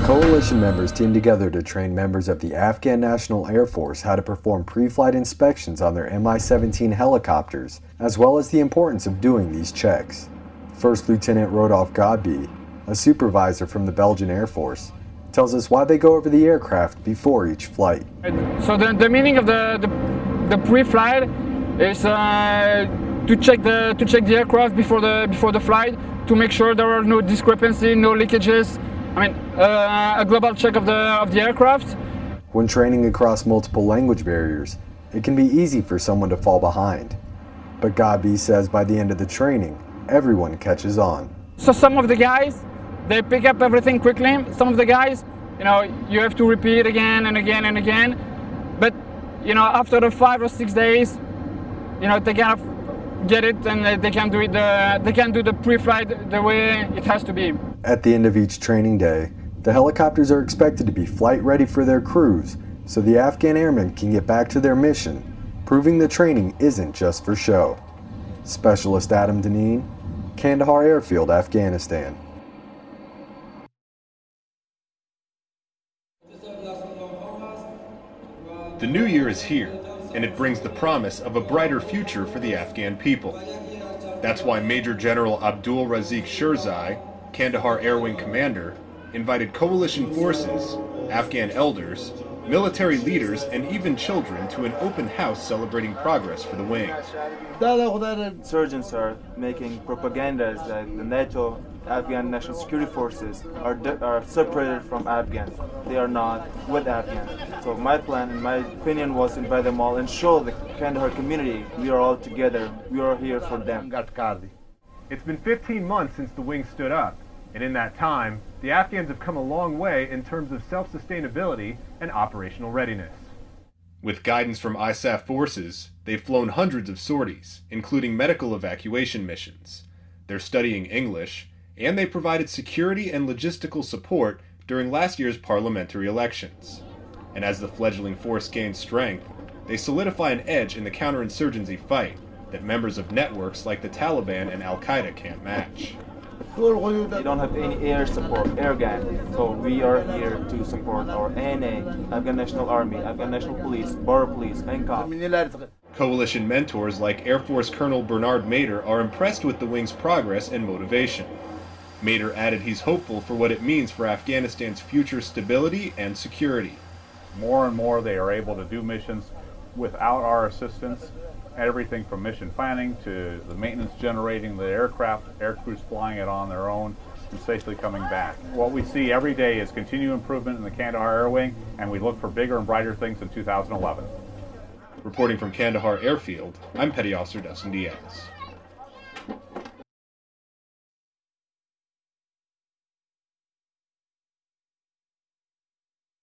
Coalition members teamed together to train members of the Afghan National Air Force how to perform pre-flight inspections on their Mi-17 helicopters, as well as the importance of doing these checks. First Lieutenant Rodolphe Godby, a supervisor from the Belgian Air Force, tells us why they go over the aircraft before each flight. So the meaning of the pre-flight is to check the aircraft before the flight, to make sure there are no discrepancies, no leakages. I mean, a global check of the aircraft. When training across multiple language barriers, it can be easy for someone to fall behind. But Godby says by the end of the training, everyone catches on. So some of the guys, they pick up everything quickly. Some of the guys, you have to repeat again and again and again. But, after the 5 or 6 days, they kind of get it, and they can do it. They can do the pre-flight the way it has to be. At the end of each training day, the helicopters are expected to be flight ready for their crews, so the Afghan airmen can get back to their mission, proving the training isn't just for show. Specialist Adam Deneen, Kandahār Airfield, Afghanistan. The new year is here, and it brings the promise of a brighter future for the Afghan people. That's why Major General Abdul Razik Shirzai, Kandahār Air Wing commander, invited coalition forces, Afghan elders, military leaders, and even children to an open house celebrating progress for the wing. Insurgents are making propagandas that the NATO Afghan National Security Forces are separated from Afghans. They are not with Afghans. So my plan, in my opinion, was to invite them all and show the Kandahār community we are all together. We are here for them. It's been 15 months since the wing stood up, and in that time, the Afghans have come a long way in terms of self-sustainability and operational readiness. With guidance from ISAF forces, they've flown hundreds of sorties, including medical evacuation missions. They're studying English, and they provided security and logistical support during last year's parliamentary elections. And as the fledgling force gains strength, they solidify an edge in the counterinsurgency fight that members of networks like the Taliban and Al-Qaeda can't match. They don't have any air support, air gang, so we are here to support our ANA, Afghan National Army, Afghan National Police, Border Police, and COP. Coalition mentors like Air Force Colonel Bernard Mader are impressed with the wing's progress and motivation. Mader added he's hopeful for what it means for Afghanistan's future stability and security. More and more they are able to do missions without our assistance. Everything from mission planning to the maintenance generating the aircraft, air crews flying it on their own and safely coming back. What we see every day is continued improvement in the Kandahār Air Wing, and we look for bigger and brighter things in 2011. Reporting from Kandahār Airfield, I'm Petty Officer Dustin Diaz.